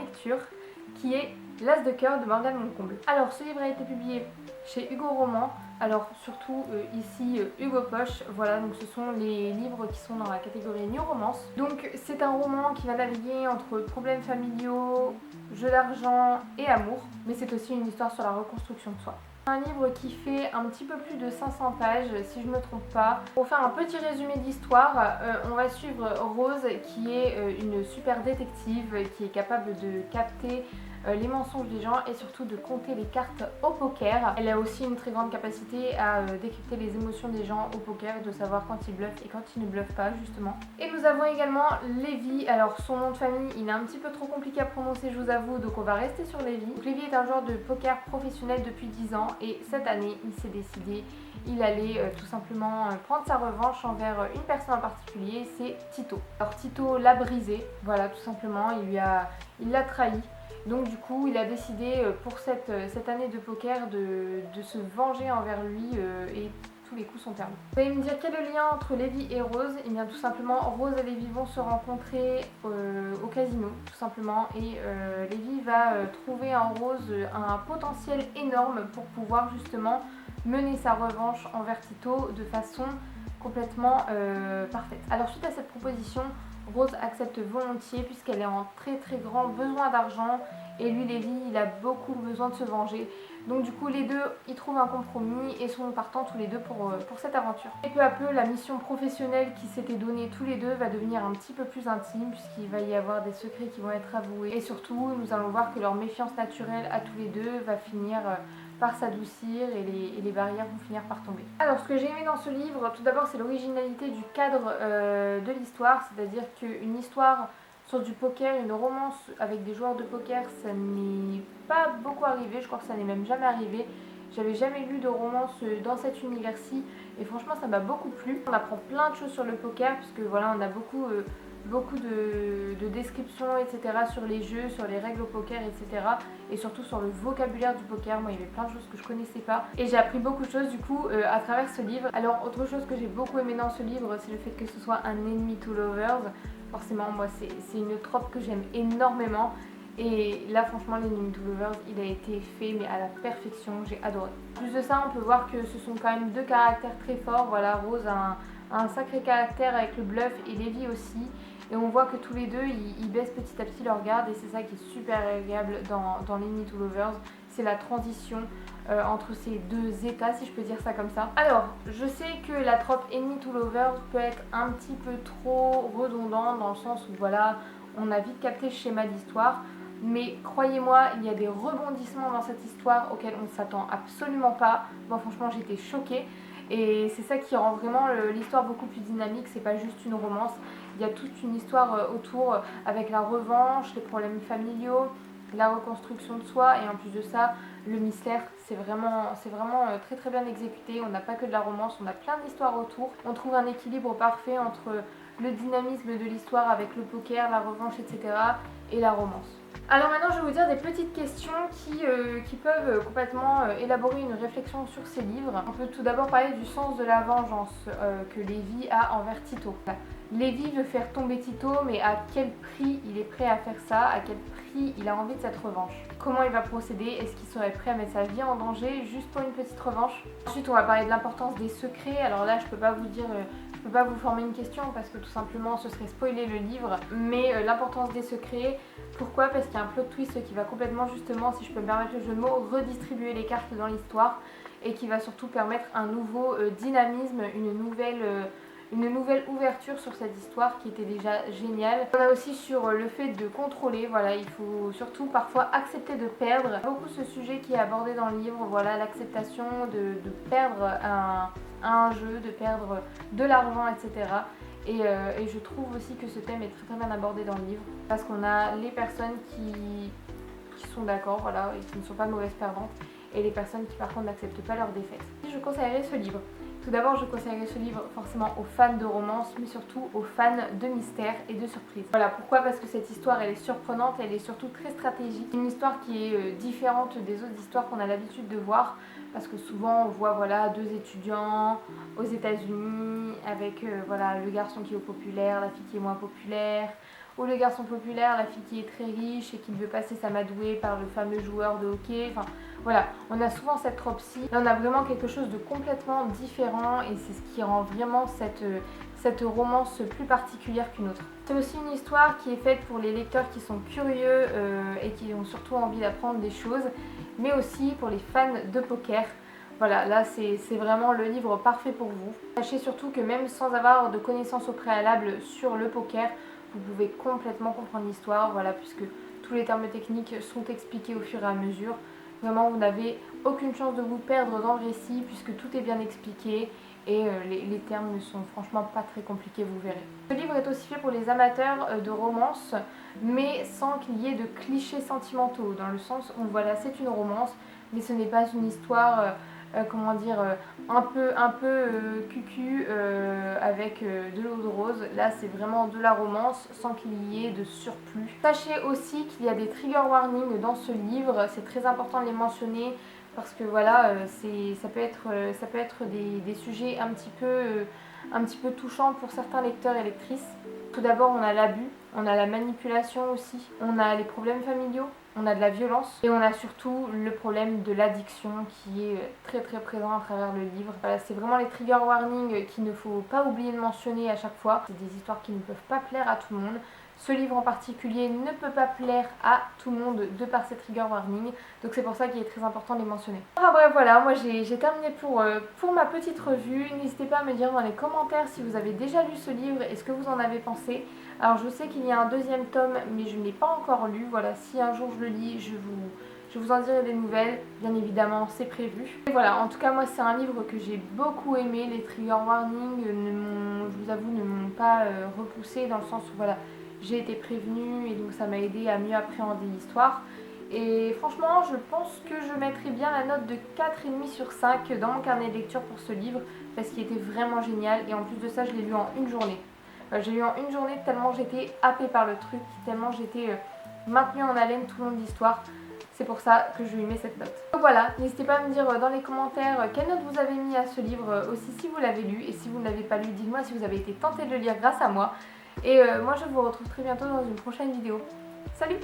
lecture qui est L'As de cœur de Morgane Moncomble. Alors ce livre a été publié chez Hugo Roman, alors surtout ici Hugo Poche, voilà, donc ce sont les livres qui sont dans la catégorie New Romance. Donc c'est un roman qui va naviguer entre problèmes familiaux, jeux d'argent et amour, mais c'est aussi une histoire sur la reconstruction de soi. Un livre qui fait un petit peu plus de 500 pages, si je ne me trompe pas. Pour faire un petit résumé d'histoire, on va suivre Rose qui est une super détective qui est capable de capter les mensonges des gens et surtout de compter les cartes au poker. Elle a aussi une très grande capacité à décrypter les émotions des gens au poker et de savoir quand ils bluffent et quand ils ne bluffent pas justement. Et nous avons également Lévi. Alors son nom de famille il est un petit peu trop compliqué à prononcer, je vous avoue, donc on va rester sur Lévi. Donc Lévi est un joueur de poker professionnel depuis 10 ans et cette année il s'est décidé, il allait tout simplement prendre sa revanche envers une personne en particulier, c'est Tito. Alors Tito l'a brisé, voilà, tout simplement, il l'a trahi. Donc du coup il a décidé pour cette année de poker de se venger envers lui et tous les coups sont permis. Vous allez me dire quel est le lien entre Lévi et Rose? Et bien tout simplement Rose et Lévi vont se rencontrer au casino tout simplement et Lévi va trouver en Rose un potentiel énorme pour pouvoir justement mener sa revanche envers Tito de façon complètement parfaite. Alors suite à cette proposition, Rose accepte volontiers puisqu'elle est en très grand besoin d'argent et lui Lévi il a beaucoup besoin de se venger. Donc du coup les deux ils trouvent un compromis et sont partants tous les deux pour cette aventure. Et peu à peu la mission professionnelle qui s'était donnée tous les deux va devenir un petit peu plus intime puisqu'il va y avoir des secrets qui vont être avoués. Et surtout nous allons voir que leur méfiance naturelle à tous les deux va finir par s'adoucir et les barrières vont finir par tomber. Alors ce que j'ai aimé dans ce livre, tout d'abord c'est l'originalité du cadre de l'histoire, c'est-à-dire qu'une histoire sur du poker, une romance avec des joueurs de poker, ça n'est pas beaucoup arrivé, je crois que ça n'est même jamais arrivé. J'avais jamais lu de romance dans cet univers-ci et franchement ça m'a beaucoup plu. On apprend plein de choses sur le poker parce que voilà on a beaucoup de descriptions etc. sur les jeux, sur les règles au poker etc. Et surtout sur le vocabulaire du poker. Moi il y avait plein de choses que je connaissais pas et j'ai appris beaucoup de choses du coup à travers ce livre. Alors autre chose que j'ai beaucoup aimé dans ce livre, c'est le fait que ce soit un enemy to lovers. Forcément moi c'est une trope que j'aime énormément. Et là franchement l'Enemy to Lovers il a été fait mais à la perfection, j'ai adoré. En plus de ça on peut voir que ce sont quand même deux caractères très forts. Voilà, Rose a un sacré caractère avec le bluff et Lévi aussi. Et on voit que tous les deux ils baissent petit à petit leur garde et c'est ça qui est super agréable dans l'Enemy to Lovers. C'est la transition entre ces deux états si je peux dire ça comme ça. Alors je sais que la trope Enemy to Lovers peut être un petit peu trop redondante dans le sens où voilà on a vite capté le schéma d'histoire. Mais croyez-moi, il y a des rebondissements dans cette histoire auxquels on ne s'attend absolument pas. Moi franchement j'étais choquée et c'est ça qui rend vraiment l'histoire beaucoup plus dynamique. C'est pas juste une romance, il y a toute une histoire autour avec la revanche, les problèmes familiaux, la reconstruction de soi et en plus de ça le mystère. C'est vraiment très bien exécuté. On n'a pas que de la romance, on a plein d'histoires autour. On trouve un équilibre parfait entre le dynamisme de l'histoire avec le poker, la revanche etc. et la romance. Alors maintenant je vais vous dire des petites questions qui peuvent complètement élaborer une réflexion sur ces livres. On peut tout d'abord parler du sens de la vengeance que Lévi a envers Tito. Lévi veut faire tomber Tito mais à quel prix il est prêt à faire ça, à quel prix il a envie de cette revanche. Comment il va procéder, est-ce qu'il serait prêt à mettre sa vie en danger juste pour une petite revanche. Ensuite on va parler de l'importance des secrets. Alors là je peux pas vous dire... je peux pas vous former une question parce que tout simplement ce serait spoiler le livre, mais l'importance des secrets, pourquoi? Parce qu'il y a un plot twist qui va complètement justement, si je peux me permettre le jeu de mots, redistribuer les cartes dans l'histoire et qui va surtout permettre un nouveau dynamisme, une nouvelle ouverture sur cette histoire qui était déjà géniale. On a aussi sur le fait de contrôler, voilà, il faut surtout parfois accepter de perdre. Beaucoup ce sujet qui est abordé dans le livre, voilà, l'acceptation de perdre un jeu, de perdre de l'argent, etc. Et je trouve aussi que ce thème est très bien abordé dans le livre parce qu'on a les personnes qui sont d'accord, voilà, et qui ne sont pas mauvaises perdantes et les personnes qui par contre n'acceptent pas leur défaite. Je conseillerais ce livre. Tout d'abord, je conseillerais ce livre forcément aux fans de romance, mais surtout aux fans de mystère et de surprise. Voilà, pourquoi? Parce que cette histoire, elle est surprenante, elle est surtout très stratégique. Une histoire qui est différente des autres histoires qu'on a l'habitude de voir, parce que souvent on voit voilà, deux étudiants aux États-Unis avec voilà, le garçon qui est populaire, la fille qui est moins populaire. ou le garçon populaire, la fille qui est très riche et qui veut passer sa madouée par le fameux joueur de hockey. Enfin voilà, on a souvent cette trope-ci. Là on a vraiment quelque chose de complètement différent et c'est ce qui rend vraiment cette romance plus particulière qu'une autre. C'est aussi une histoire qui est faite pour les lecteurs qui sont curieux et qui ont surtout envie d'apprendre des choses, mais aussi pour les fans de poker. Voilà, là c'est vraiment le livre parfait pour vous. Sachez surtout que même sans avoir de connaissances au préalable sur le poker, vous pouvez complètement comprendre l'histoire, voilà, puisque tous les termes techniques sont expliqués au fur et à mesure. Vraiment, vous n'avez aucune chance de vous perdre dans le récit puisque tout est bien expliqué et les termes ne sont franchement pas très compliqués, vous verrez. Ce livre est aussi fait pour les amateurs de romance, mais sans qu'il y ait de clichés sentimentaux, dans le sens où voilà, c'est une romance, mais ce n'est pas une histoire comment dire, un peu cucu avec de l'eau de rose. Là c'est vraiment de la romance sans qu'il y ait de surplus. Sachez aussi qu'il y a des trigger warnings dans ce livre, c'est très important de les mentionner parce que voilà, ça peut être des sujets un petit peu touchants pour certains lecteurs et lectrices. Tout d'abord on a l'abus, on a la manipulation aussi, on a les problèmes familiaux, on a de la violence et on a surtout le problème de l'addiction qui est très présent à travers le livre. Voilà, c'est vraiment les trigger warnings qu'il ne faut pas oublier de mentionner à chaque fois. C'est des histoires qui ne peuvent pas plaire à tout le monde. Ce livre en particulier ne peut pas plaire à tout le monde de par ses trigger warnings, donc c'est pour ça qu'il est très important de les mentionner. Enfin bref, voilà, moi j'ai terminé pour ma petite revue. N'hésitez pas à me dire dans les commentaires si vous avez déjà lu ce livre et ce que vous en avez pensé. Alors je sais qu'il y a un deuxième tome, mais je ne l'ai pas encore lu. Voilà, si un jour je le lis, je vous en dirai des nouvelles. Bien évidemment, c'est prévu. Et voilà, en tout cas, moi c'est un livre que j'ai beaucoup aimé. Les trigger warnings, je vous avoue, ne m'ont pas repoussé dans le sens où voilà, j'ai été prévenue et donc ça m'a aidé à mieux appréhender l'histoire. Et franchement, je pense que je mettrai bien la note de 4,5 sur 5 dans mon carnet de lecture pour ce livre parce qu'il était vraiment génial et en plus de ça, je l'ai lu en une journée. J'ai lu en une journée tellement j'étais happée par le truc, tellement j'étais maintenue en haleine tout le long de l'histoire. C'est pour ça que je lui mets cette note. Donc voilà, n'hésitez pas à me dire dans les commentaires quelle note vous avez mis à ce livre aussi si vous l'avez lu. Et si vous ne l'avez pas lu, dites-moi si vous avez été tenté de le lire grâce à moi. Et moi je vous retrouve très bientôt dans une prochaine vidéo. Salut!